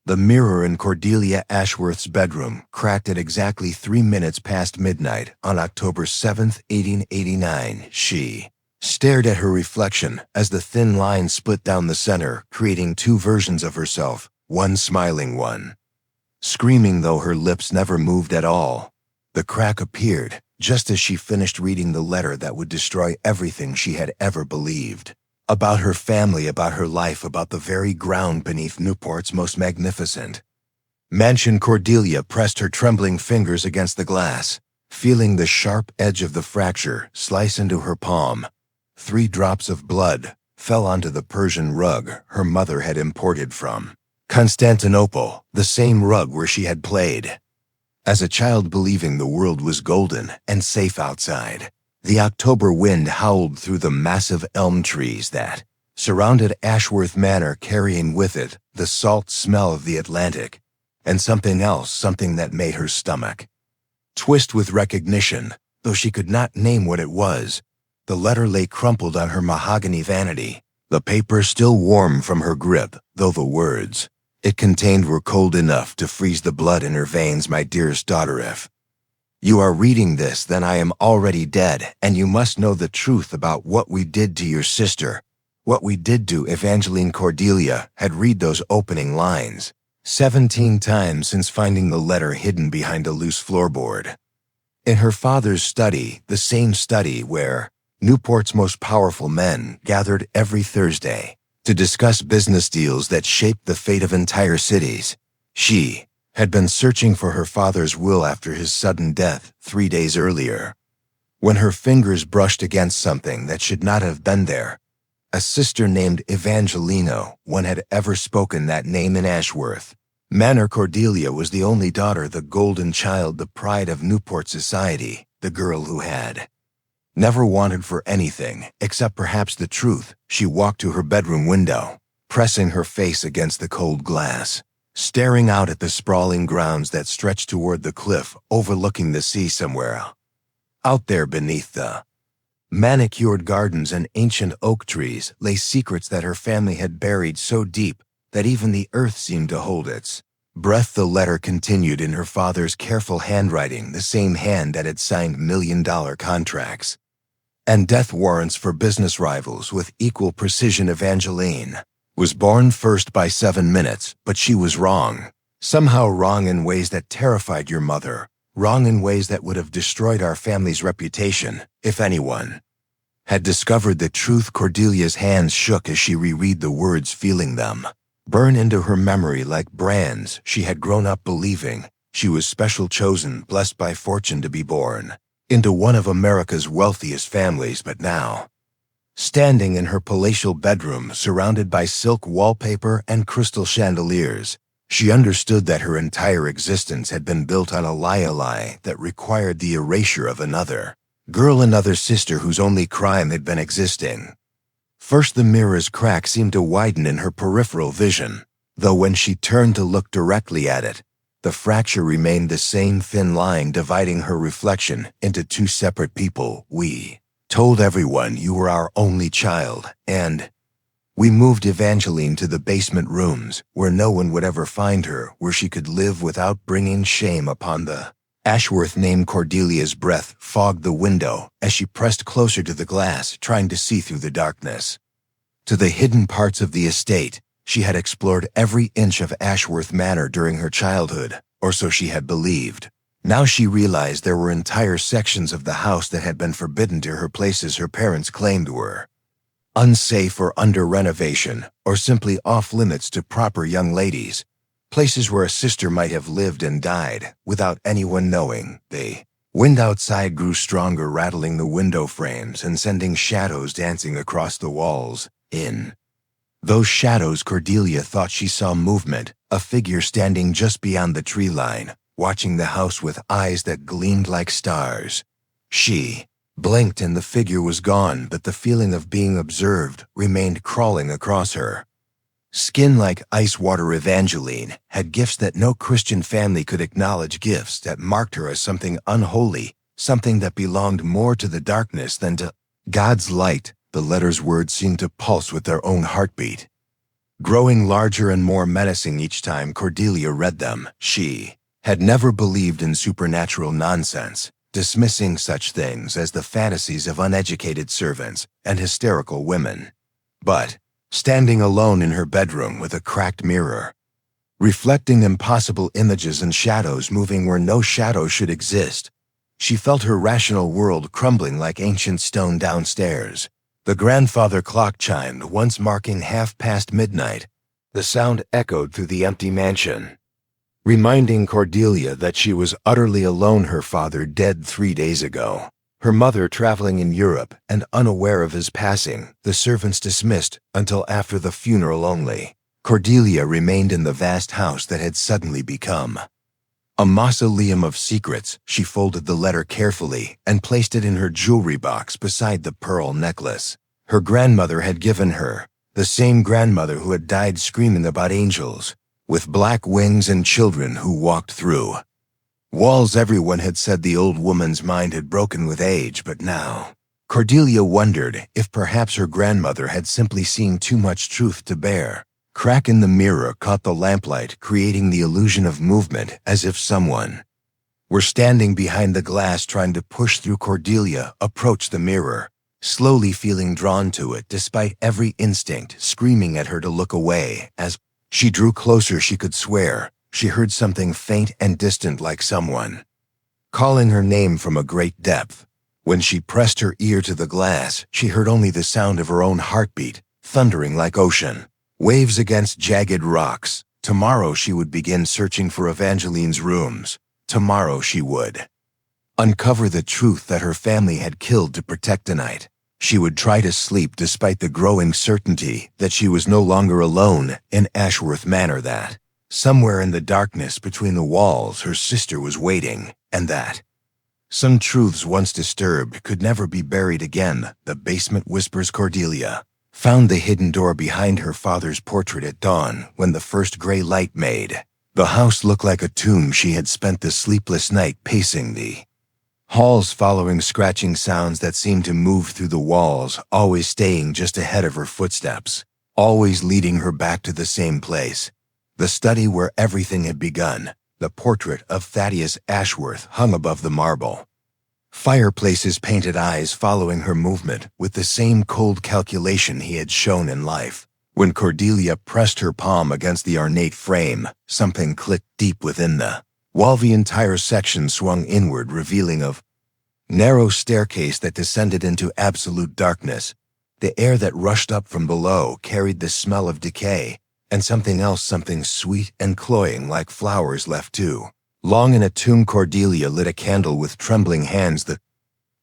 The mirror in Cordelia Ashworth's bedroom cracked at exactly 3 minutes past midnight on October 7th, 1889. She stared at her reflection as the thin line split down the center, creating two versions of herself, one smiling, one screaming, though her lips never moved at all. The crack appeared just as she finished reading the letter that would destroy everything she had ever believed. About her family, about her life, about the very ground beneath Newport's most magnificent mansion. Cordelia pressed her trembling fingers against the glass, feeling the sharp edge of the fracture slice into her palm. 3 drops of blood fell onto the Persian rug her mother had imported from Constantinople, the same rug where she had played as a child, believing the world was golden and safe outside. The October wind howled through the massive elm trees that surrounded Ashworth Manor, carrying with it the salt smell of the Atlantic, and something else, something that made her stomach twist with recognition, though she could not name what it was. The letter lay crumpled on her mahogany vanity, the paper still warm from her grip, though the words it contained were cold enough to freeze the blood in her veins. My dearest daughter, if you are reading this, then I am already dead, and you must know the truth about what we did to your sister. What we did to Evangeline. Cordelia had read those opening lines 17 times since finding the letter hidden behind a loose floorboard in her father's study, the same study where Newport's most powerful men gathered every Thursday to discuss business deals that shaped the fate of entire cities. She had been searching for her father's will after his sudden death 3 days earlier. When her fingers brushed against something that should not have been there, a sister named Evangelina. One had ever spoken that name in Ashworth Manor. Cordelia was the only daughter, the golden child, the pride of Newport society, the girl who had never wanted for anything except perhaps the truth. She walked to her bedroom window, pressing her face against the cold glass, staring out at the sprawling grounds that stretched toward the cliff overlooking the sea. Somewhere out there beneath the manicured gardens and ancient oak trees lay secrets that her family had buried so deep that even the earth seemed to hold its breath. The letter continued in her father's careful handwriting, the same hand that had signed million-dollar contracts and death warrants for business rivals with equal precision. Evangeline was born first by 7 minutes, but she was wrong. Somehow wrong in ways that terrified your mother, wrong in ways that would have destroyed our family's reputation if anyone had discovered the truth. Cordelia's hands shook as she reread the words, feeling them burn into her memory like brands. She had grown up believing she was special, chosen, blessed by fortune to be born into one of America's wealthiest families, but now, standing in her palatial bedroom surrounded by silk wallpaper and crystal chandeliers, she understood that her entire existence had been built on a lie that required the erasure of another girl, another sister whose only crime had been existing. First, the mirror's crack seemed to widen in her peripheral vision, though when she turned to look directly at it, the fracture remained the same thin line dividing her reflection into 2 separate people. We told everyone you were our only child, and we moved Evangeline to the basement rooms where no one would ever find her, where she could live without bringing shame upon the Ashworth name. Cordelia's breath fogged the window as she pressed closer to the glass, trying to see through the darkness to the hidden parts of the estate. She had explored every inch of Ashworth Manor during her childhood, or so she had believed. Now she realized there were entire sections of the house that had been forbidden to her, places her parents claimed were unsafe or under renovation, or simply off-limits to proper young ladies, places where a sister might have lived and died without anyone knowing. The wind outside grew stronger, rattling the window frames and sending shadows dancing across the walls. In those shadows, Cordelia thought she saw movement, a figure standing just beyond the tree line, watching the house with eyes that gleamed like stars. She blinked and the figure was gone, but the feeling of being observed remained crawling across her skin like ice water. Evangeline had gifts that no Christian family could acknowledge, gifts that marked her as something unholy, something that belonged more to the darkness than to God's light. The letter's words seemed to pulse with their own heartbeat. growing larger and more menacing each time Cordelia read them. She had never believed in supernatural nonsense, dismissing such things as the fantasies of uneducated servants and hysterical women. But, standing alone in her bedroom with a cracked mirror, reflecting impossible images and shadows moving where no shadow should exist, she felt her rational world crumbling like ancient stone downstairs. The grandfather clock chimed, once marking midnight. The sound echoed through the empty mansion, reminding Cordelia that she was utterly alone, her father dead 3 days ago, her mother traveling in Europe and unaware of his passing, the servants dismissed until after the funeral only. Cordelia remained in the vast house that had suddenly become a mausoleum of secrets. She folded the letter carefully and placed it in her jewelry box beside the pearl necklace her grandmother had given her, the same grandmother who had died screaming about angels with black wings and children who walked through walls. Everyone had said the old woman's mind had broken with age, but now Cordelia wondered if perhaps her grandmother had simply seen too much truth to bear. Crack in the mirror caught the lamplight, creating the illusion of movement, as if someone were standing behind the glass trying to push through. Cordelia approached the mirror, slowly feeling drawn to it despite every instinct screaming at her to look away. As she drew closer, she could swear she heard something faint and distant, like someone calling her name from a great depth. When she pressed her ear to the glass, she heard only the sound of her own heartbeat, thundering like ocean waves against jagged rocks. Tomorrow she would begin searching for Evangeline's rooms. Tomorrow she would uncover the truth that her family had killed to protect tonight. She would try to sleep despite the growing certainty that she was no longer alone in Ashworth Manor, that somewhere in the darkness between the walls her sister was waiting, and that some truths once disturbed could never be buried again. The basement whispers. Cordelia found the hidden door behind her father's portrait at dawn when the first gray light made the house look like a tomb. She had spent the sleepless night pacing the halls, following scratching sounds that seemed to move through the walls, always staying just ahead of her footsteps, always leading her back to the same place, the study where everything had begun. The portrait of Thaddeus Ashworth hung above the marble fireplace's painted eyes following her movement with the same cold calculation he had shown in life. When Cordelia pressed her palm against the ornate frame, something clicked deep within the wall. The entire section swung inward, revealing a narrow staircase that descended into absolute darkness. The air that rushed up from below carried the smell of decay and something else, something sweet and cloying, like flowers left too long in a tomb. Cordelia lit a candle with trembling hands, the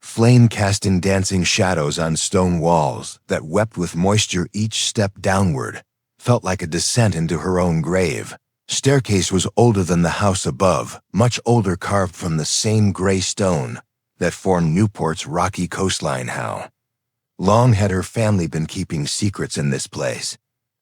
flame casting dancing shadows on stone walls that wept with moisture. Each step downward felt like a descent into her own grave. Staircase was older than the house above, much older, carved from the same gray stone that formed Newport's rocky coastline. How long had her family been keeping secrets in this place?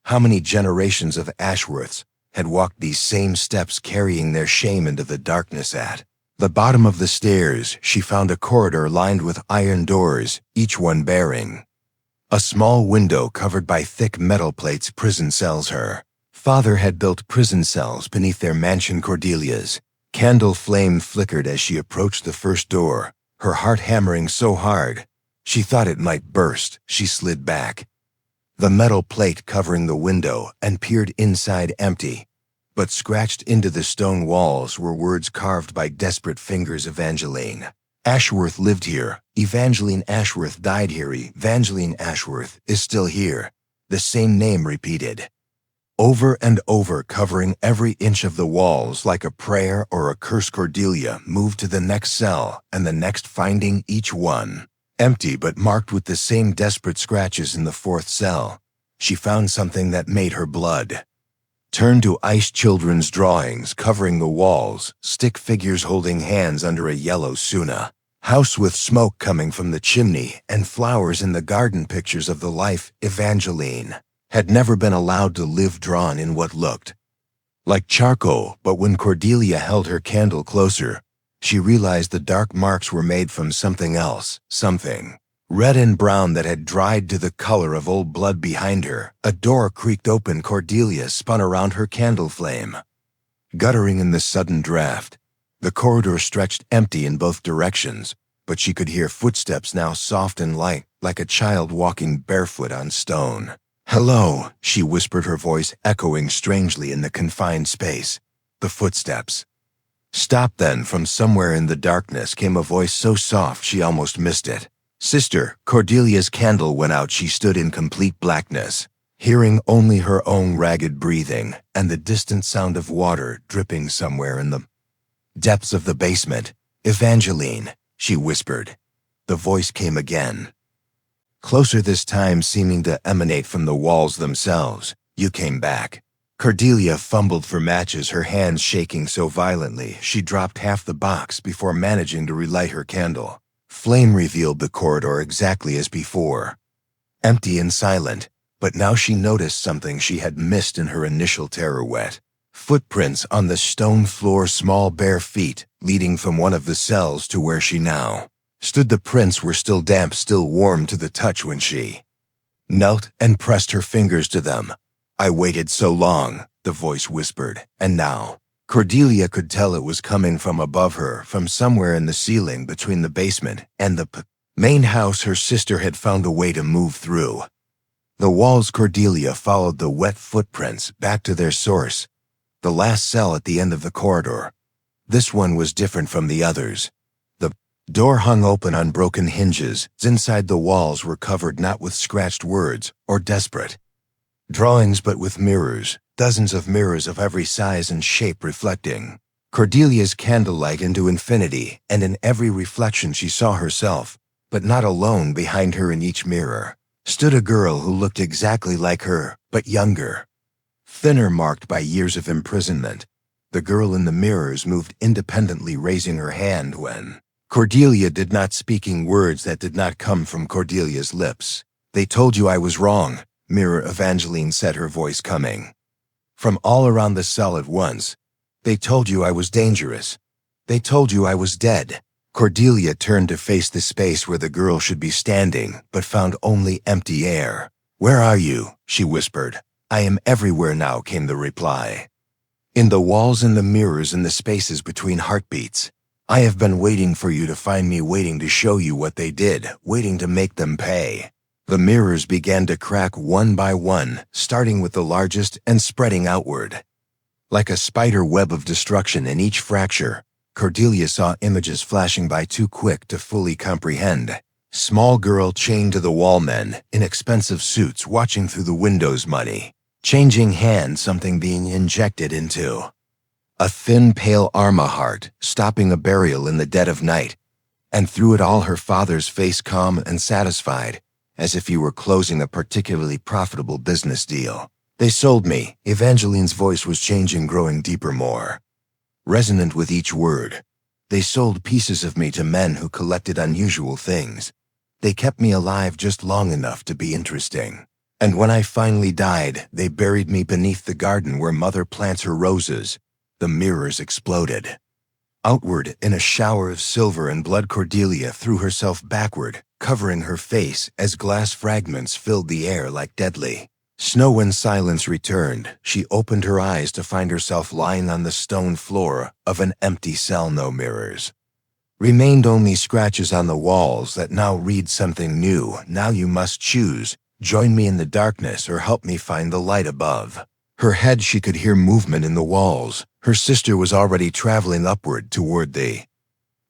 How many generations of Ashworths had walked these same steps, carrying their shame into the darkness? At the bottom of the stairs, she found a corridor lined with iron doors, each one bearing a small window covered by thick metal plates. Prison cells. Her father had built prison cells beneath their mansion. Cordelia's candle flame flickered as she approached the first door, her heart hammering so hard she thought it might burst. She slid back the metal plate covering the window and peered inside. Empty, but scratched into the stone walls were words carved by desperate fingers. Evangeline Ashworth lived here. Evangeline Ashworth died here. Evangeline Ashworth is still here. The same name repeated over and over, covering every inch of the walls like a prayer or a curse. Cordelia moved to the next cell and the next, finding each one empty but marked with the same desperate scratches. In the fourth cell, she found something that made her blood turn to ice. Children's drawings covering the walls, stick figures holding hands under a yellow suna house with smoke coming from the chimney and flowers in the garden. Pictures of the life Evangeline had never been allowed to live, drawn in what looked like charcoal. But when Cordelia held her candle closer, she realized the dark marks were made from something else, something red and brown that had dried to the color of old blood behind her. A door creaked open. Cordelia spun around her candle flame. Guttering in the sudden draft, the corridor stretched empty in both directions, but she could hear footsteps now soft and light, like a child walking barefoot on stone. "Hello," she whispered, her voice echoing strangely in the confined space. The footsteps stopped. Then, from somewhere in the darkness came a voice so soft she almost missed it. "Sister." Cordelia's candle went out. She stood in complete blackness, hearing only her own ragged breathing and the distant sound of water dripping somewhere in the depths of the basement. "Evangeline," she whispered. The voice came again, closer this time, seeming to emanate from the walls themselves. "You came back." Cordelia fumbled for matches, her hands shaking so violently she dropped half the box before managing to relight her candle. Flame revealed the corridor exactly as before, empty and silent, but now she noticed something she had missed in her initial terror. Wet footprints on the stone floor, small bare feet leading from one of the cells to where she now stood. The prints were still damp, still warm to the touch when she knelt and pressed her fingers to them. "I waited so long," the voice whispered, "and now." Cordelia could tell it was coming from above her, from somewhere in the ceiling between the basement and the main house. Her sister had found a way to move through the walls. Cordelia followed the wet footprints back to their source, the last cell at the end of the corridor. This one was different from the others. The door hung open on broken hinges. Inside, the walls were covered not with scratched words or desperate drawings, but with mirrors, dozens of mirrors of every size and shape reflecting Cordelia's candlelight into infinity, and in every reflection she saw herself, but not alone. Behind her in each mirror stood a girl who looked exactly like her, but younger, thinner, marked by years of imprisonment. The girl in the mirrors moved independently, raising her hand when Cordelia did not, speaking words that did not come from Cordelia's lips. "They told you I was wrong," Mirror Evangeline said, her voice coming from all around the cell at once. "They told you I was dangerous. They told you I was dead." Cordelia turned to face the space where the girl should be standing, but found only empty air. "Where are you?" she whispered. "I am everywhere now," came the reply. "In the walls, in the mirrors, in the spaces between heartbeats. I have been waiting for you to find me, waiting to show you what they did, waiting to make them pay." The mirrors began to crack one by one, starting with the largest and spreading outward like a spider web of destruction. In each fracture, Cordelia saw images flashing by, too quick to fully comprehend. Small girl chained to the wall, men in expensive suits watching through the windows, money changing hands, something being injected into a thin, pale Arma heart, stopping a burial in the dead of night. And through it all, her father's face, calm and satisfied, as if he were closing a particularly profitable business deal. "They sold me." Evangeline's voice was changing, growing deeper, more resonant with each word. "They sold pieces of me to men who collected unusual things. They kept me alive just long enough to be interesting. And when I finally died, they buried me beneath the garden where mother plants her roses." The mirrors exploded outward in a shower of silver and blood. Cordelia threw herself backward, covering her face as glass fragments filled the air like deadly snow. When silence returned, she opened her eyes to find herself lying on the stone floor of an empty cell. No mirrors remained, only scratches on the walls that now read something new. "Now you must choose. Join me in the darkness or help me find the light above." Her head, she could hear movement in the walls. Her sister was already traveling upward toward the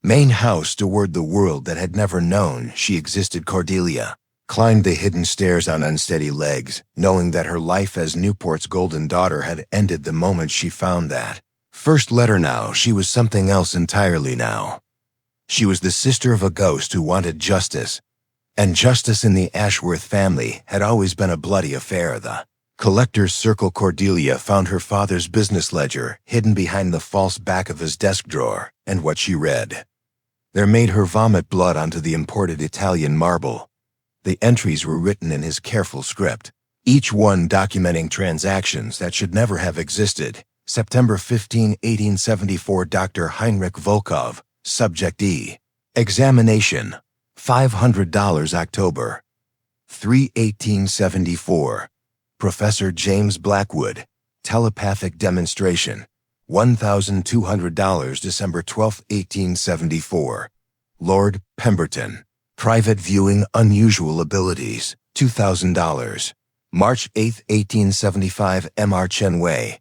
main house, toward the world that had never known she existed. Cordelia climbed the hidden stairs on unsteady legs, knowing that her life as Newport's golden daughter had ended the moment she found that first letter. Now she was something else entirely. Now she was the sister of a ghost who wanted justice, and justice in the Ashworth family had always been a bloody affair. The collector's circle. Cordelia found her father's business ledger hidden behind the false back of his desk drawer, and what she read there made her vomit blood onto the imported Italian marble. The entries were written in his careful script, each one documenting transactions that should never have existed. September 15, 1874, Dr. Heinrich Volkov, Subject E. Examination. $500 October. 3/1874. Professor James Blackwood. Telepathic demonstration. $1,200 December 12, 1874. Lord Pemberton. Private viewing unusual abilities. $2,000. March 8, 1875. M.R. Chenway.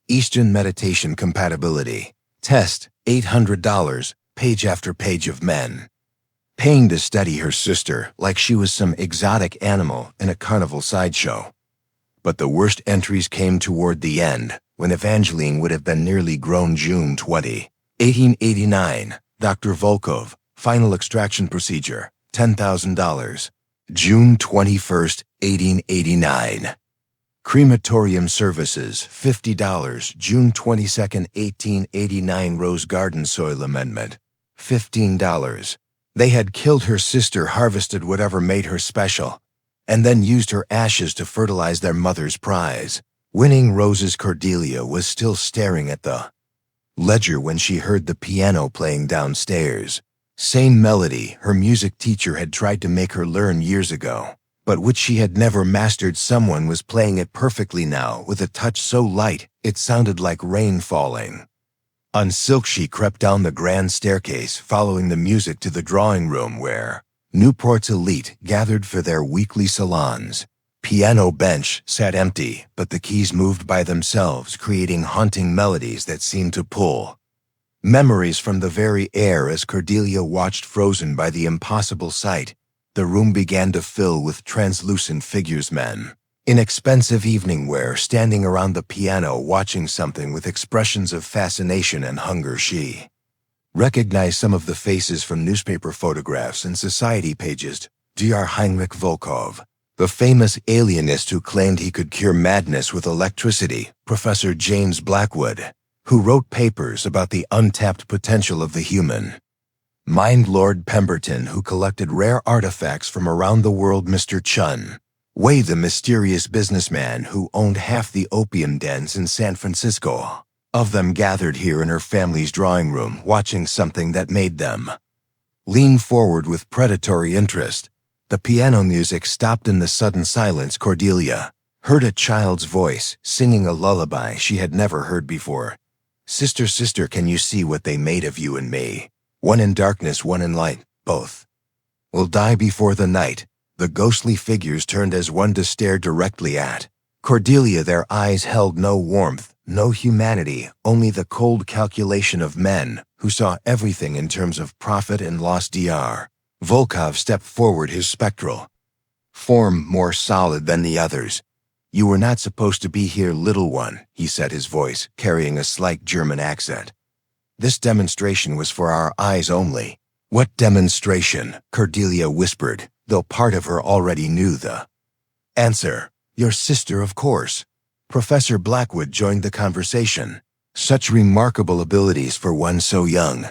Eastern meditation compatibility. Test. $800. Page after page of men. Paying to study her sister like she was some exotic animal in a carnival sideshow. But the worst entries came toward the end, when Evangeline would have been nearly grown. June 20, 1889. Dr. Volkov. Final extraction procedure. $10,000. June 21, 1889. Crematorium services. $50. June 22, 1889. Rose Garden soil amendment. $15. They had killed her sister, harvested whatever made her special, and then used her ashes to fertilize their mother's prize. Winning Rose's Cordelia was still staring at the ledger when she heard the piano playing downstairs. Same melody her music teacher had tried to make her learn years ago, but which she had never mastered. Someone was playing it perfectly now, with a touch so light it sounded like rain falling. On silk she crept down the grand staircase, following the music to the drawing room where Newport's elite gathered for their weekly salons. Piano bench sat empty, but the keys moved by themselves, creating haunting melodies that seemed to pull memories from the very air. As Cordelia watched, frozen by the impossible sight, the room began to fill with translucent figures, men in expensive evening wear, standing around the piano watching something with expressions of fascination and hunger. She recognized some of the faces from newspaper photographs and society pages. Dr. Heinrich Volkov, the famous alienist who claimed he could cure madness with electricity. Professor James Blackwood, who wrote papers about the untapped potential of the human mind. Lord Pemberton, who collected rare artifacts from around the world. Mr. Chun Wei, the mysterious businessman who owned half the opium dens in San Francisco. Of them gathered here in her family's drawing room, watching something that made them lean forward with predatory interest. The piano music stopped in the sudden silence. Cordelia heard a child's voice singing a lullaby she had never heard before. Sister, sister, can you see what they made of you and me? One in darkness, one in light, both will die before the night. The ghostly figures turned as one to stare directly at Cordelia. Their eyes held no warmth, no humanity, only the cold calculation of men who saw everything in terms of profit and loss. Dr. Volkov stepped forward, his spectral form more solid than the others. You were not supposed to be here, little one, he said, his voice carrying a slight German accent. This demonstration was for our eyes only. What demonstration? Cordelia whispered, though part of her already knew the answer. Your sister, of course. Professor Blackwood joined the conversation. Such remarkable abilities for one so young.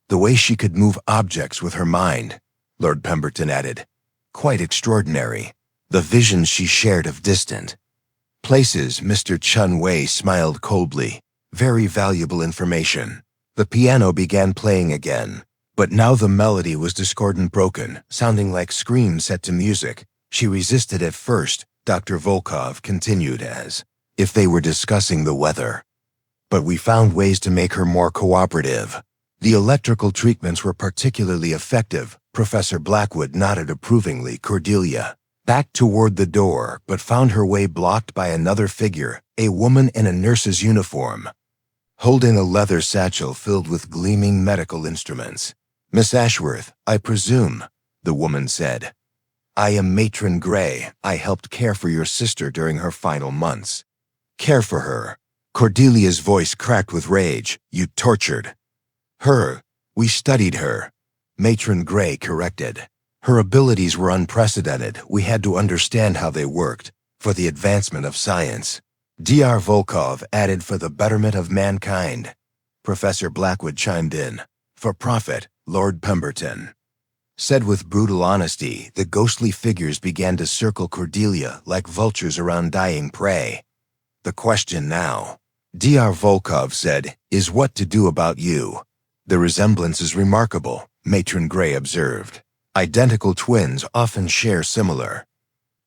The way she could move objects with her mind, Lord Pemberton added. Quite extraordinary. The visions she shared of distant places. Mr. Chun Wei smiled coldly. Very valuable information. The piano began playing again, but now the melody was discordant, broken, sounding like screams set to music. She resisted at first. Dr. Volkov continued as if they were discussing the weather. But we found ways to make her more cooperative. The electrical treatments were particularly effective. Professor Blackwood nodded approvingly. Cordelia backed toward the door, but found her way blocked by another figure, a woman in a nurse's uniform, holding a leather satchel filled with gleaming medical instruments. Miss Ashworth, I presume, the woman said. I am Matron Gray. I helped care for your sister during her final months. Care for her? Cordelia's voice cracked with rage. You tortured her. We studied her, Matron Gray corrected. Her abilities were unprecedented. We had to understand how they worked, for the advancement of science. Dr. Volkov added, for the betterment of mankind. Professor Blackwood chimed in. For profit, Lord Pemberton said with brutal honesty. The ghostly figures began to circle Cordelia like vultures around dying prey. The question now, Dr. Volkov said, is what to do about you. The resemblance is remarkable, Matron Gray observed. Identical twins often share similar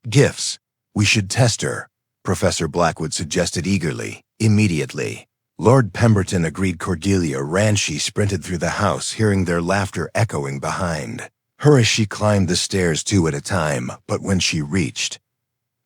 gifts. We should test her, Professor Blackwood suggested eagerly, immediately. Lord Pemberton agreed. Cordelia ran. She sprinted through the house, hearing their laughter echoing behind her as she climbed the stairs 2 at a time, but when she reached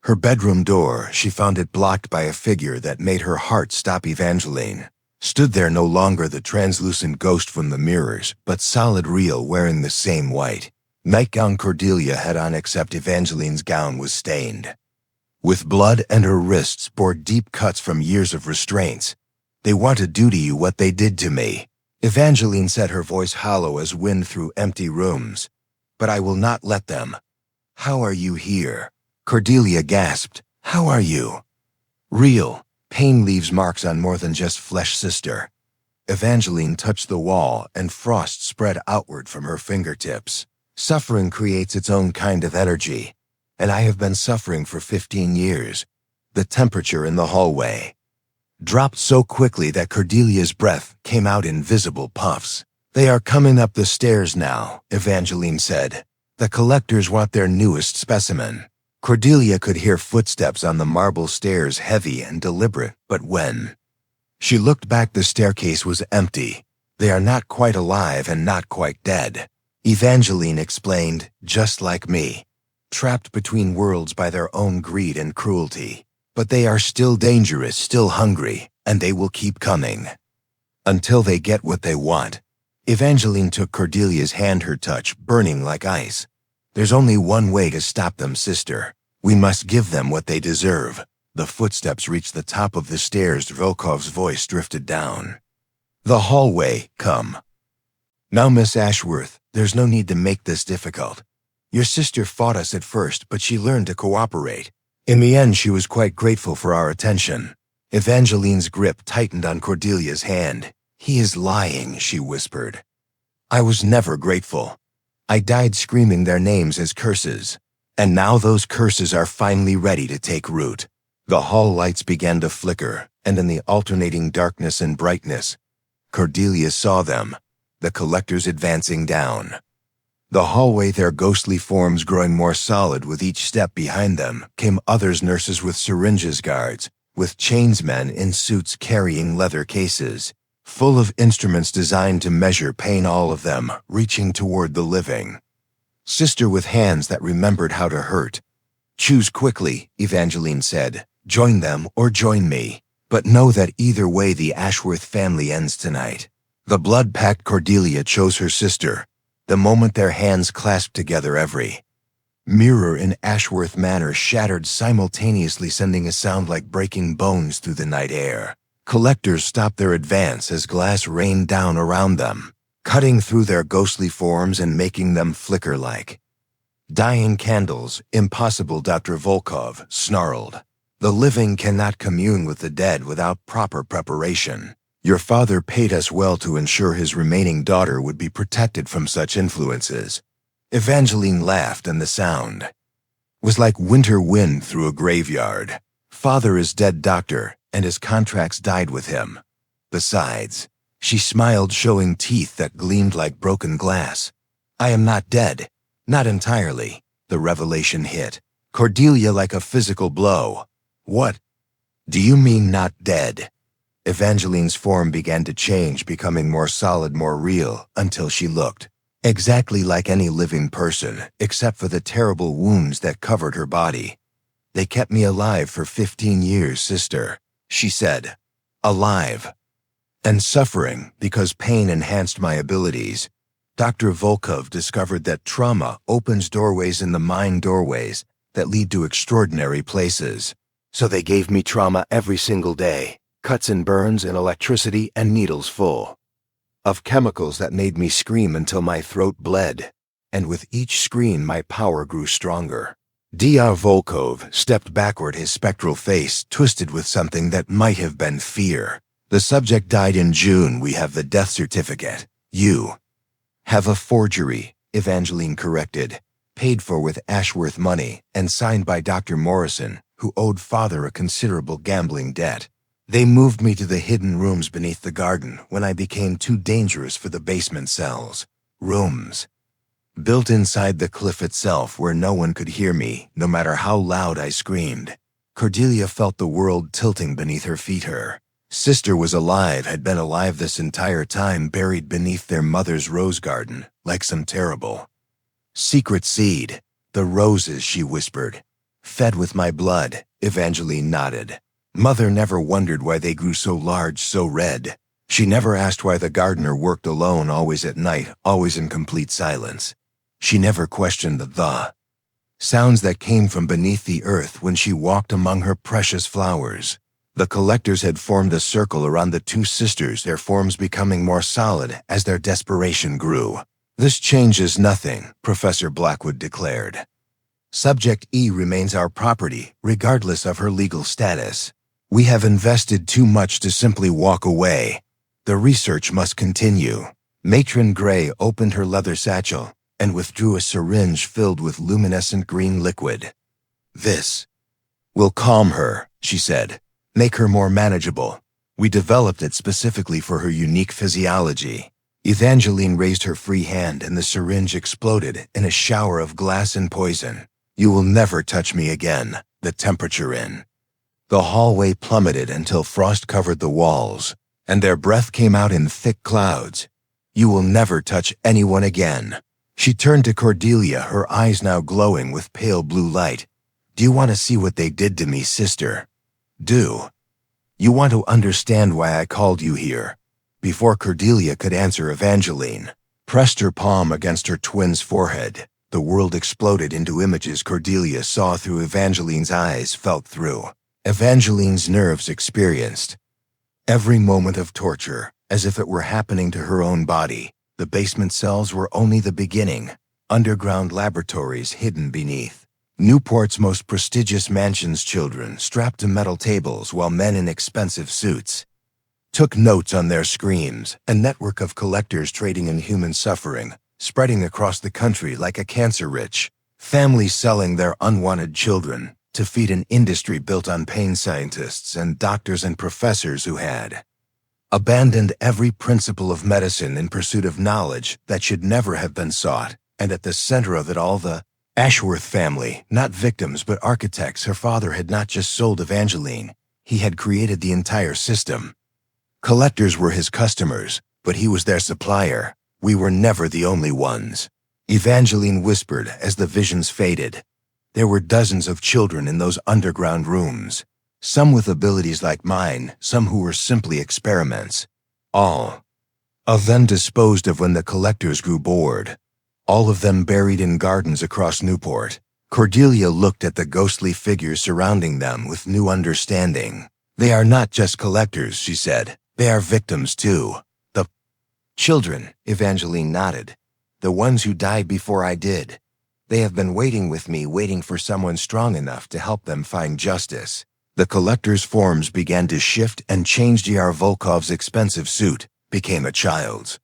her bedroom door, she found it blocked by a figure that made her heart stop. Evangeline stood there, no longer the translucent ghost from the mirrors, but solid, real, wearing the same white nightgown Cordelia had on, except Evangeline's gown was stained with blood and her wrists bore deep cuts from years of restraints. They want to do to you what they did to me, Evangeline said, her voice hollow as wind through empty rooms. But I will not let them. How are you here? Cordelia gasped. How are you? Real. Pain leaves marks on more than just flesh, sister. Evangeline touched the wall and frost spread outward from her fingertips. Suffering creates its own kind of energy, and I have been suffering for 15 years. The temperature in the hallway dropped so quickly that Cordelia's breath came out in visible puffs. They are coming up the stairs now, Evangeline said. The collectors want their newest specimen. Cordelia could hear footsteps on the marble stairs, heavy and deliberate, but when she looked back, the staircase was empty. They are not quite alive and not quite dead, Evangeline explained, just like me, trapped between worlds by their own greed and cruelty. But they are still dangerous, still hungry, and they will keep coming until they get what they want. Evangeline took Cordelia's hand, her touch burning like ice. There's only one way to stop them, sister. We must give them what they deserve. The footsteps reached the top of the stairs. Volkov's voice drifted down the hallway. Come. Now, Miss Ashworth, there's no need to make this difficult. Your sister fought us at first, but she learned to cooperate. In the end, she was quite grateful for our attention. Evangeline's grip tightened on Cordelia's hand. He is lying, she whispered. I was never grateful. I died screaming their names as curses. And now those curses are finally ready to take root. The hall lights began to flicker, and in the alternating darkness and brightness, Cordelia saw them, the collectors advancing down the hallway, their ghostly forms growing more solid with each step. Behind them came others, nurses with syringes, guards with chains, men in suits carrying leather cases full of instruments designed to measure pain, all of them reaching toward the living sister with hands that remembered how to hurt. Choose quickly, Evangeline said. Join them or join me. But know that either way the Ashworth family ends tonight. The blood-packed Cordelia chose her sister. The moment their hands clasped together, every mirror in Ashworth Manor shattered simultaneously, sending a sound like breaking bones through the night air. Collectors stopped their advance as glass rained down around them, cutting through their ghostly forms and making them flicker like dying candles. Impossible, Dr. Volkov snarled. The living cannot commune with the dead without proper preparation. Your father paid us well to ensure his remaining daughter would be protected from such influences. Evangeline laughed, and the sound was like winter wind through a graveyard. Father is dead, doctor, and his contracts died with him. Besides, she smiled, showing teeth that gleamed like broken glass. I am not dead. Not entirely. The revelation hit Cordelia like a physical blow. What do you mean, not dead? Evangeline's form began to change, becoming more solid, more real, until she looked exactly like any living person, except for the terrible wounds that covered her body. They kept me alive for 15 years, sister, she said. Alive. And suffering, because pain enhanced my abilities. Dr. Volkov discovered that trauma opens doorways in the mind, doorways that lead to extraordinary places. So they gave me trauma every single day. Cuts and burns and electricity and needles full of chemicals that made me scream until my throat bled. And with each scream, my power grew stronger. Dr. Volkov stepped backward, his spectral face twisted with something that might have been fear. The subject died in June. We have the death certificate. You have a forgery, Evangeline corrected, paid for with Ashworth money and signed by Dr. Morrison, who owed father a considerable gambling debt. They moved me to the hidden rooms beneath the garden when I became too dangerous for the basement cells. Rooms built inside the cliff itself where no one could hear me, no matter how loud I screamed. Cordelia felt the world tilting beneath her feet. Her sister was alive, had been alive this entire time, buried beneath their mother's rose garden, like some terrible secret seed. The roses, she whispered, fed with my blood. Evangeline nodded. Mother never wondered why they grew so large, so red. She never asked why the gardener worked alone, always at night, always in complete silence. She never questioned the sounds that came from beneath the earth when she walked among her precious flowers. The collectors had formed a circle around the two sisters, their forms becoming more solid as their desperation grew. This changes nothing, Professor Blackwood declared. Subject E remains our property, regardless of her legal status. We have invested too much to simply walk away. The research must continue. Matron Gray opened her leather satchel and withdrew a syringe filled with luminescent green liquid. This will calm her, she said. Make her more manageable. We developed it specifically for her unique physiology. Evangeline raised her free hand and the syringe exploded in a shower of glass and poison. You will never touch me again. The temperature in the hallway plummeted until frost covered the walls, and their breath came out in thick clouds. You will never touch anyone again. She turned to Cordelia, her eyes now glowing with pale blue light. Do you want to see what they did to me, sister? Do you want to understand why I called you here? Before Cordelia could answer, Evangeline pressed her palm against her twin's forehead. The world exploded into images Cordelia saw through Evangeline's eyes, felt through Evangeline's nerves, experienced every moment of torture, as if it were happening to her own body. The basement cells were only the beginning, underground laboratories hidden beneath Newport's most prestigious mansions. Children strapped to metal tables while men in expensive suits took notes on their screens. A network of collectors trading in human suffering, spreading across the country like a cancer-rich family selling their unwanted children to feed an industry built on pain. Scientists and doctors and professors who had abandoned every principle of medicine in pursuit of knowledge that should never have been sought, and at the center of it all, the Ashworth family, not victims but architects. Her father had not just sold Evangeline, he had created the entire system. Collectors were his customers, but he was their supplier. We were never the only ones. Evangeline whispered as the visions faded. There were dozens of children in those underground rooms. Some with abilities like mine, some who were simply experiments. All of them disposed of when the collectors grew bored. All of them buried in gardens across Newport. Cordelia looked at the ghostly figures surrounding them with new understanding. They are not just collectors, she said. They are victims too. The children, Evangeline nodded. The ones who died before I did. They have been waiting with me, waiting for someone strong enough to help them find justice. The collector's forms began to shift and changed. J.R. Volkov's expensive suit became a child's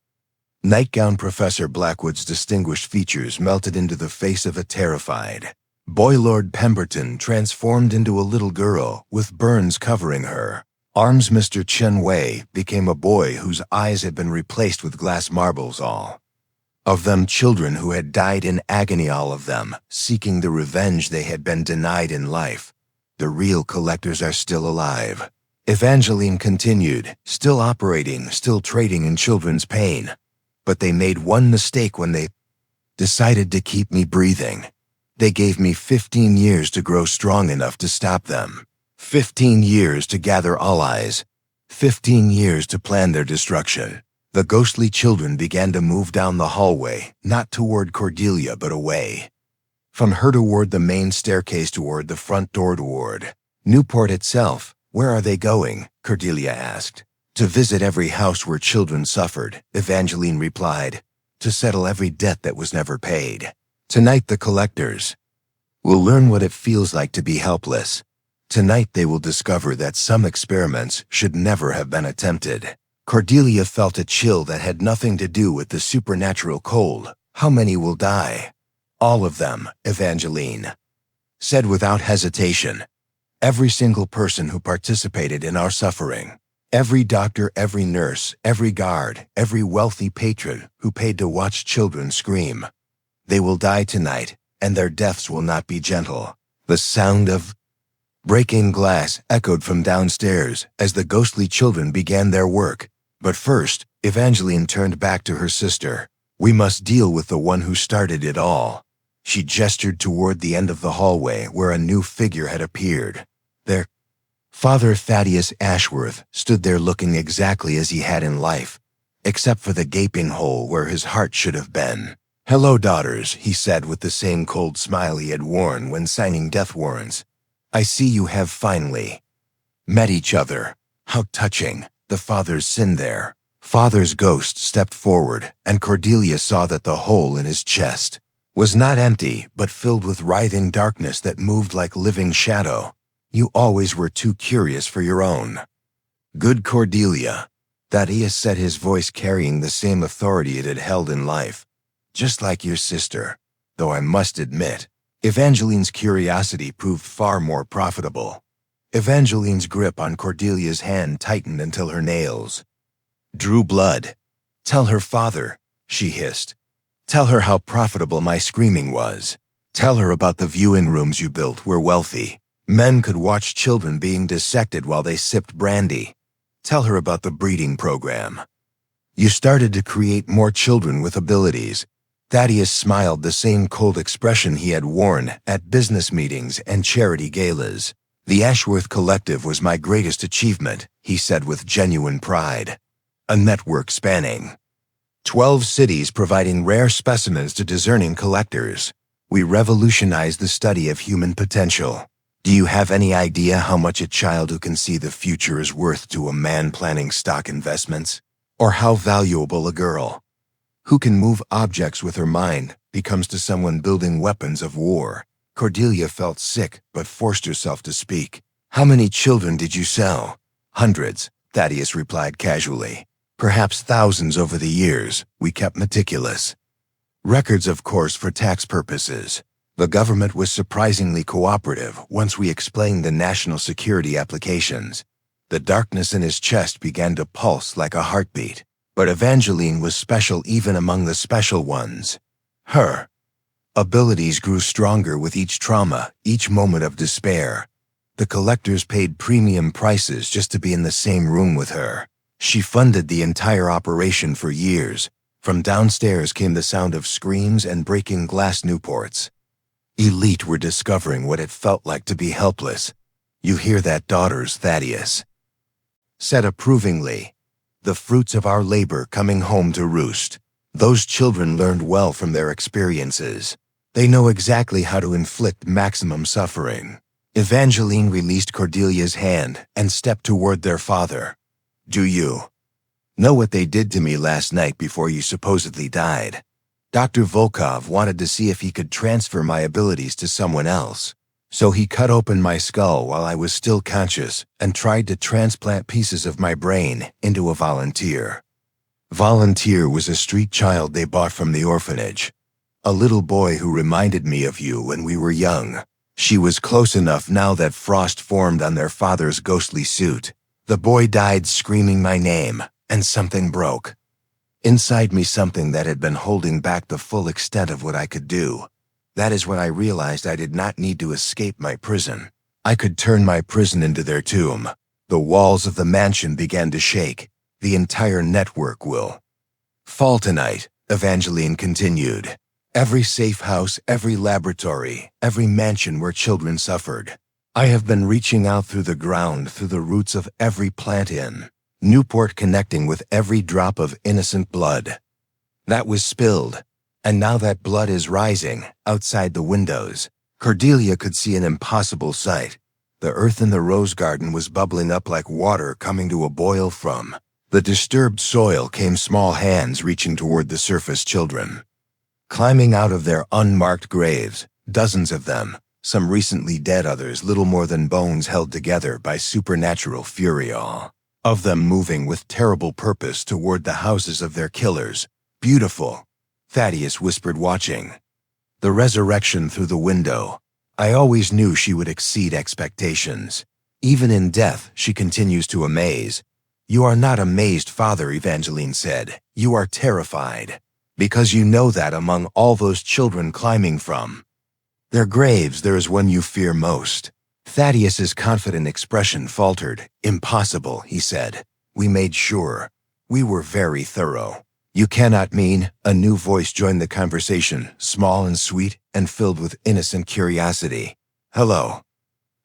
nightgown. Professor Blackwood's distinguished features melted into the face of a terrified boy. Lord Pemberton transformed into a little girl with burns covering her arms. Mr. Chen Wei became a boy whose eyes had been replaced with glass marbles. All of them children who had died in agony, all of them seeking the revenge they had been denied in life. The real collectors are still alive. Evangeline continued, still operating, still trading in children's pain. But they made one mistake when they decided to keep me breathing. They gave me 15 years to grow strong enough to stop them. 15 years to gather allies. 15 years to plan their destruction. The ghostly children began to move down the hallway, not toward Cordelia but away from her, toward the main staircase, toward the front door, toward Newport itself. Where are they going? Cordelia asked. To visit every house where children suffered, Evangeline replied. To settle every debt that was never paid. Tonight the collectors will learn what it feels like to be helpless. Tonight they will discover that some experiments should never have been attempted. Cordelia felt a chill that had nothing to do with the supernatural cold. How many will die? All of them, Evangeline said without hesitation. Every single person who participated in our suffering. Every doctor, every nurse, every guard, every wealthy patron who paid to watch children scream. They will die tonight, and their deaths will not be gentle. The sound of breaking glass echoed from downstairs as the ghostly children began their work. But first, Evangeline turned back to her sister. We must deal with the one who started it all. She gestured toward the end of the hallway where a new figure had appeared. Their father, Thaddeus Ashworth, stood there looking exactly as he had in life, except for the gaping hole where his heart should have been. "Hello, daughters," he said with the same cold smile he had worn when signing death warrants. "I see you have finally met each other. How touching." The father's sin there. Father's ghost stepped forward, and Cordelia saw that the hole in his chest was not empty, but filled with writhing darkness that moved like living shadow. "You always were too curious for your own. Good Cordelia." Thaddeus said, his voice carrying the same authority it had held in life. "Just like your sister, though I must admit, Evangeline's curiosity proved far more profitable." Evangeline's grip on Cordelia's hand tightened until her nails drew blood. "Tell her father," she hissed. "Tell her how profitable my screaming was. Tell her about the viewing rooms you built where wealthy men could watch children being dissected while they sipped brandy. Tell her about the breeding program. You started to create more children with abilities." Thaddeus smiled, the same cold expression he had worn at business meetings and charity galas. "The Ashworth Collective was my greatest achievement," he said with genuine pride. "A network spanning 12 cities providing rare specimens to discerning collectors. We revolutionized the study of human potential. Do you have any idea how much a child who can see the future is worth to a man planning stock investments? Or how valuable a girl who can move objects with her mind becomes to someone building weapons of war?" Cordelia felt sick, but forced herself to speak. "How many children did you sell?" "Hundreds," Thaddeus replied casually. "Perhaps thousands over the years. We kept meticulous records, of course, for tax purposes. The government was surprisingly cooperative once we explained the national security applications." The darkness in his chest began to pulse like a heartbeat. But Evangeline was special even among the special ones. Her abilities grew stronger with each trauma, each moment of despair. The collectors paid premium prices just to be in the same room with her. She funded the entire operation for years. From downstairs came the sound of screams and breaking glass Newports. Elite were discovering what it felt like to be helpless. "You hear that, daughters?" Thaddeus said approvingly. "The fruits of our labor coming home to roost." Those children learned well from their experiences. They know exactly how to inflict maximum suffering. Evangeline released Cordelia's hand and stepped toward their father. "Do you know what they did to me last night before you supposedly died?" Dr. Volkov wanted to see if he could transfer my abilities to someone else. So he cut open my skull while I was still conscious and tried to transplant pieces of my brain into a volunteer. Volunteer was a street child they bought from the orphanage. A little boy who reminded me of you when we were young. She was close enough now that frost formed on their father's ghostly suit. The boy died screaming my name, and something broke. Inside me, something that had been holding back the full extent of what I could do. That is when I realized I did not need to escape my prison. I could turn my prison into their tomb. The walls of the mansion began to shake. "The entire network will fall tonight," Evangeline continued. "Every safe house, every laboratory, every mansion where children suffered. I have been reaching out through the ground, through the roots of every plant in Newport, connecting with every drop of innocent blood that was spilled. And now that blood is rising outside the windows." Cordelia could see an impossible sight. The earth in the rose garden was bubbling up like water coming to a boil from the disturbed soil. Came small hands reaching toward the surface children, climbing out of their unmarked graves, dozens of them, some recently dead, others little more than bones held together by supernatural fury, all of them moving with terrible purpose toward the houses of their killers. "Beautiful," Thaddeus whispered, watching the resurrection through the window. "I always knew she would exceed expectations. Even in death, she continues to amaze." "You are not amazed, Father," Evangeline said. "You are terrified. Because you know that among all those children climbing from their graves there is one you fear most. Thaddeus's confident expression faltered. Impossible, he said. We made sure. We were very thorough. You cannot mean, a new voice joined the conversation, small and sweet, and filled with innocent curiosity. Hello.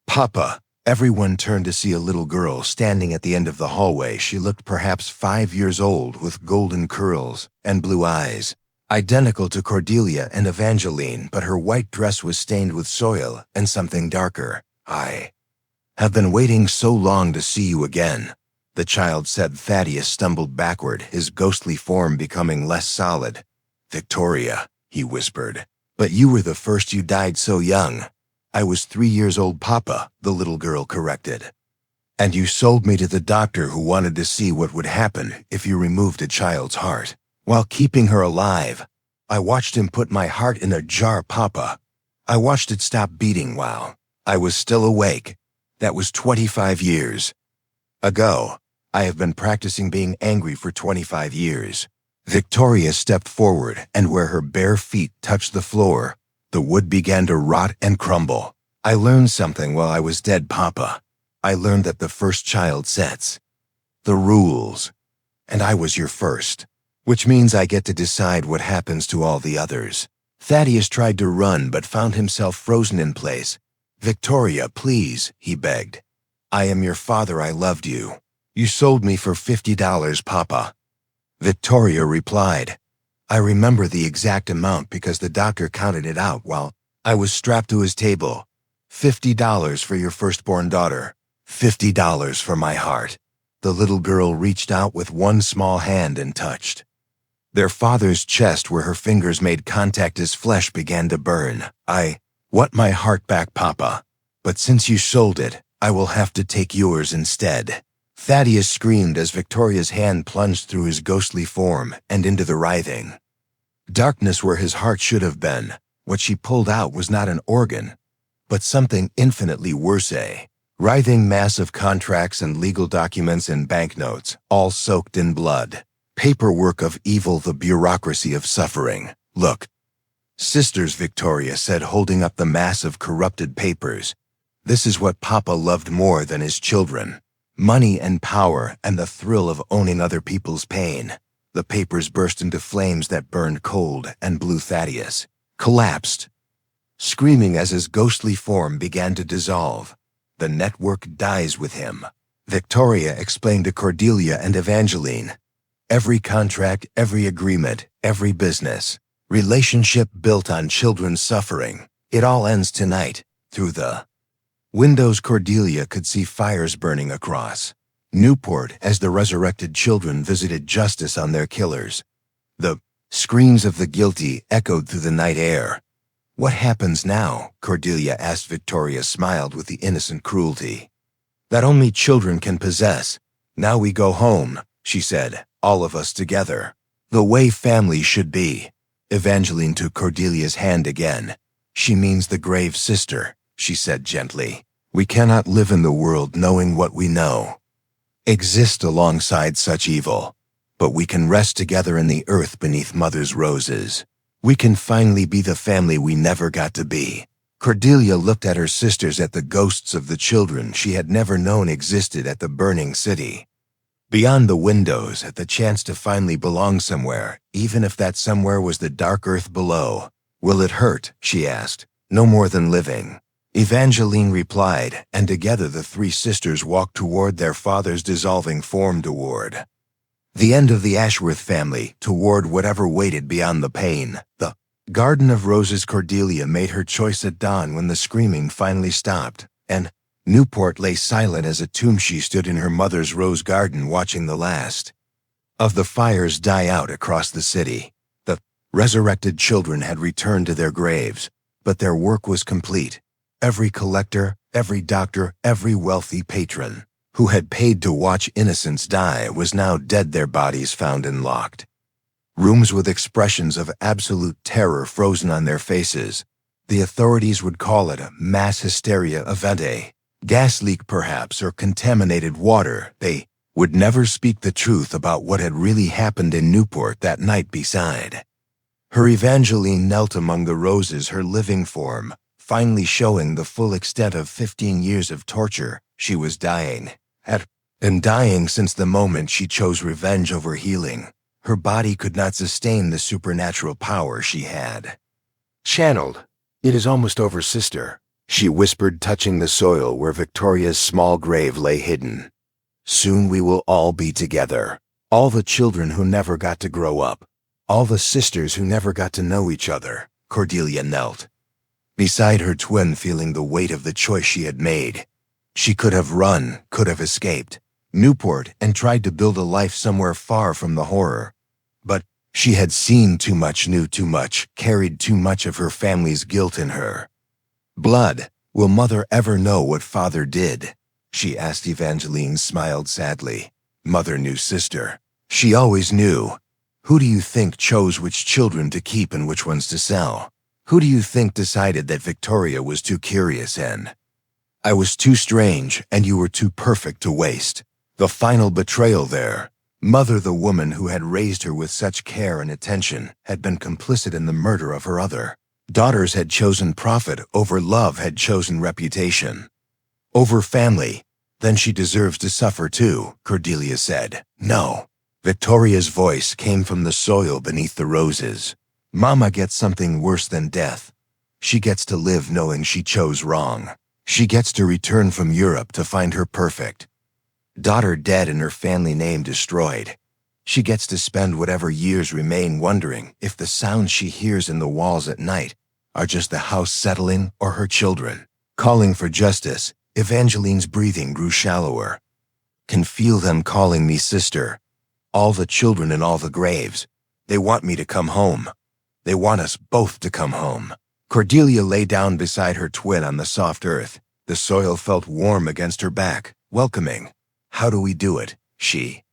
Papa. Everyone turned to see a little girl standing at the end of the hallway. She looked perhaps 5 years old with golden curls and blue eyes. Identical to Cordelia and Evangeline, but her white dress was stained with soil and something darker. I have been waiting so long to see you again, the child said. Thaddeus stumbled backward, his ghostly form becoming less solid. Victoria, he whispered. But you were the first. You died so young. I was 3 years old, Papa, the little girl corrected. And you sold me to the doctor who wanted to see what would happen if you removed a child's heart, while keeping her alive. I watched him put my heart in a jar, Papa. I watched it stop beating while I was still awake. That was 25 years ago. I have been practicing being angry for 25 years. Victoria stepped forward, and where her bare feet touched the floor, the wood began to rot and crumble. I learned something while I was dead, Papa. I learned that the first child sets the rules, and I was your first, which means I get to decide what happens to all the others. Thaddeus tried to run but found himself frozen in place. Victoria, please, he begged. I am your father. I loved you. You sold me for $50, Papa. Victoria replied. I remember the exact amount because the doctor counted it out while I was strapped to his table. $50 for your firstborn daughter. $50 for my heart. The little girl reached out with one small hand and touched their father's chest where her fingers made contact. His flesh began to burn. I want my heart back, Papa. But since you sold it, I will have to take yours instead. Thaddeus screamed as Victoria's hand plunged through his ghostly form and into the writhing darkness where his heart should have been. What she pulled out was not an organ, but something infinitely worse, a writhing mass of contracts and legal documents and banknotes, all soaked in blood. Paperwork of evil, the bureaucracy of suffering. Look. Sisters, Victoria said, holding up the mass of corrupted papers. This is what Papa loved more than his children. Money and power and the thrill of owning other people's pain. The papers burst into flames that burned cold and blew. Thaddeus collapsed, screaming as his ghostly form began to dissolve. The network dies with him, Victoria explained to Cordelia and Evangeline. Every contract, every agreement, every business, relationship built on children's suffering, it all ends tonight. Through the windows, Cordelia could see fires burning across Newport as the resurrected children visited justice on their killers. The screams of the guilty echoed through the night air. What happens now? Cordelia asked. Victoria smiled with the innocent cruelty that only children can possess. Now we go home, she said, all of us together. The way family should be. Evangeline took Cordelia's hand again. She means the grave, sister, she said gently. We cannot live in the world knowing what we know. Exist alongside such evil. But we can rest together in the earth beneath Mother's roses. We can finally be the family we never got to be. Cordelia looked at her sisters, at the ghosts of the children she had never known existed at the burning city. Beyond the windows, at the chance to finally belong somewhere, even if that somewhere was the dark earth below. Will it hurt? She asked. No more than living, Evangeline replied, and together the three sisters walked toward their father's dissolving form, toward the end of the Ashworth family, toward whatever waited beyond the pain. The Garden of Roses. Cordelia made her choice at dawn when the screaming finally stopped, and Newport lay silent as a tomb. She stood in her mother's rose garden watching the last of the fires die out across the city. The resurrected children had returned to their graves, but their work was complete. Every collector, every doctor, every wealthy patron who had paid to watch innocents die was now dead, their bodies found in locked rooms with expressions of absolute terror frozen on their faces. The authorities would call it a mass hysteria event, a gas leak perhaps, or contaminated water. They would never speak the truth about what had really happened in Newport that night. Beside Her Evangeline knelt among the roses, her living form, finally showing the full extent of 15 years of torture. She was dying. And dying since the moment she chose revenge over healing. Her body could not sustain the supernatural power she had. Channeled. "It is almost over, sister," she whispered, touching the soil where Victoria's small grave lay hidden. "Soon we will all be together. All the children who never got to grow up. All the sisters who never got to know each other." Cordelia knelt beside her twin, feeling the weight of the choice she had made. She could have run, could have escaped Newport and tried to build a life somewhere far from the horror. But she had seen too much, knew too much, carried too much of her family's guilt in her blood. "Will Mother ever know what Father did?" she asked. Evangeline smiled sadly. Mother knew, sister. She always knew. Who do you think chose which children to keep and which ones to sell? Who do you think decided that Victoria was too curious and I was too strange and you were too perfect to waste? The final betrayal there. Mother, the woman who had raised her with such care and attention, had been complicit in the murder of her other daughters, had chosen profit over love, had chosen reputation over family. "Then she deserves to suffer too," Cordelia said. "No." Victoria's voice came from the soil beneath the roses. "Mama gets something worse than death. She gets to live knowing she chose wrong. She gets to return from Europe to find her perfect daughter dead and her family name destroyed. She gets to spend whatever years remain wondering if the sounds she hears in the walls at night are just the house settling or her children calling for justice." Evangeline's breathing grew shallower. "Can feel them calling me sister. All the children in all the graves. They want me to come home. They want us both to come home." Cordelia lay down beside her twin on the soft earth. The soil felt warm against her back, welcoming. "How do we do it?" she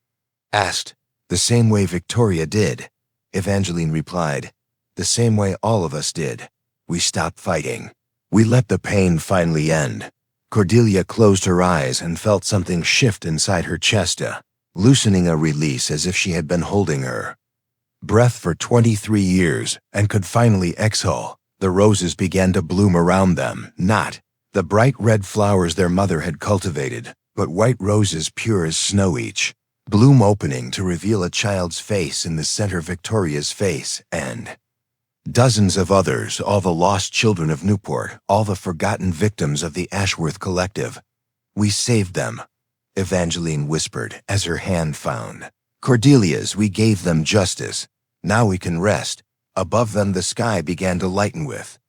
asked. "The same way Victoria did," Evangeline replied. "The same way all of us did. We stopped fighting. We let the pain finally end." Cordelia closed her eyes and felt something shift inside her chest, loosening, a release, as if she had been holding her breath for 23 years and could finally exhale. The roses began to bloom around them, not the bright red flowers their mother had cultivated, but white roses pure as snow, each bloom opening to reveal a child's face in the center, Victoria's face, and dozens of others, all the lost children of Newport, all the forgotten victims of the Ashworth Collective. "We saved them," Evangeline whispered as her hand found Cordelia's. "We gave them justice. Now we can rest." Above them the sky began to lighten with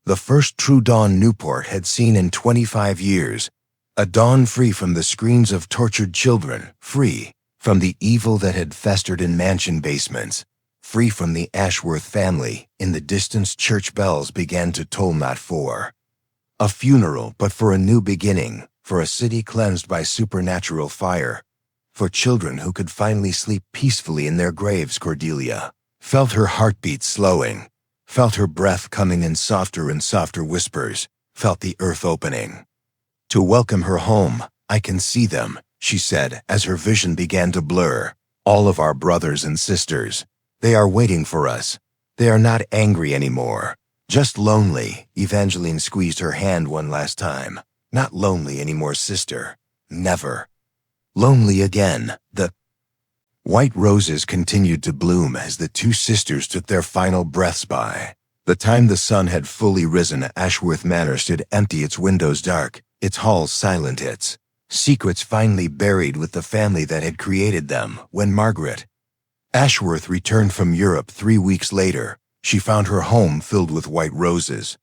the first true dawn Newport had seen in 25 years. A dawn free from the screams of tortured children, free from the evil that had festered in mansion basements, free from the Ashworth family. In the distance, church bells began to toll, not for a funeral, but for a new beginning, for a city cleansed by supernatural fire, for children who could finally sleep peacefully in their graves. Cordelia felt her heartbeat slowing, felt her breath coming in softer and softer whispers, felt the earth opening to welcome her home. "I can see them," she said as her vision began to blur. "All of our brothers and sisters. They are waiting for us. They are not angry anymore. Just lonely." Evangeline squeezed her hand one last time. "Not lonely anymore, sister. Never lonely again." The white roses continued to bloom as the two sisters took their final breaths. By the time the sun had fully risen, Ashworth Manor stood empty, its windows dark, its halls silent, its secrets finally buried with the family that had created them. When Margaret Ashworth returned from Europe 3 weeks later, she found her home filled with white roses.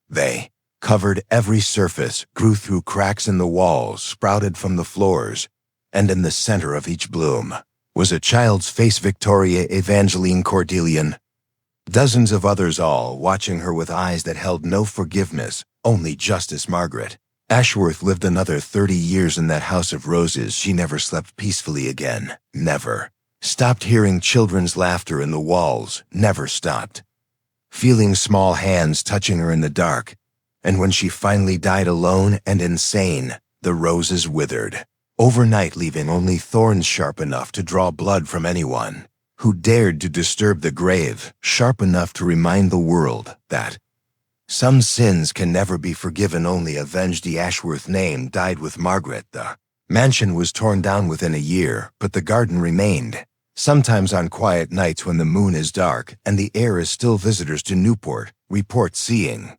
They covered every surface, grew through cracks in the walls, sprouted from the floors, and in the center of each bloom was a child's face. Victoria, Evangeline, Cordelia, dozens of others, all watching her with eyes that held no forgiveness, only justice. Margaret Ashworth lived another 30 years in that house of roses. She never slept peacefully again, never stopped hearing children's laughter in the walls, never stopped feeling small hands touching her in the dark. And when she finally died alone and insane, the roses withered overnight, leaving only thorns sharp enough to draw blood from anyone who dared to disturb the grave, sharp enough to remind the world that some sins can never be forgiven, only avenged. The Ashworth name died with Margaret. The mansion was torn down within a year, but the garden remained. Sometimes on quiet nights when the moon is dark and the air is still, visitors to Newport report seeing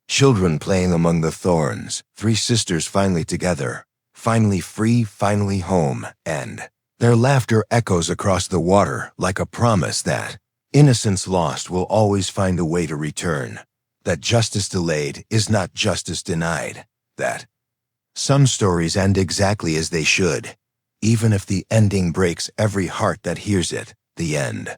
children playing among the thorns, three sisters finally together, finally free, finally home, and their laughter echoes across the water like a promise that innocence lost will always find a way to return, that justice delayed is not justice denied, that some stories end exactly as they should, even if the ending breaks every heart that hears it. The end.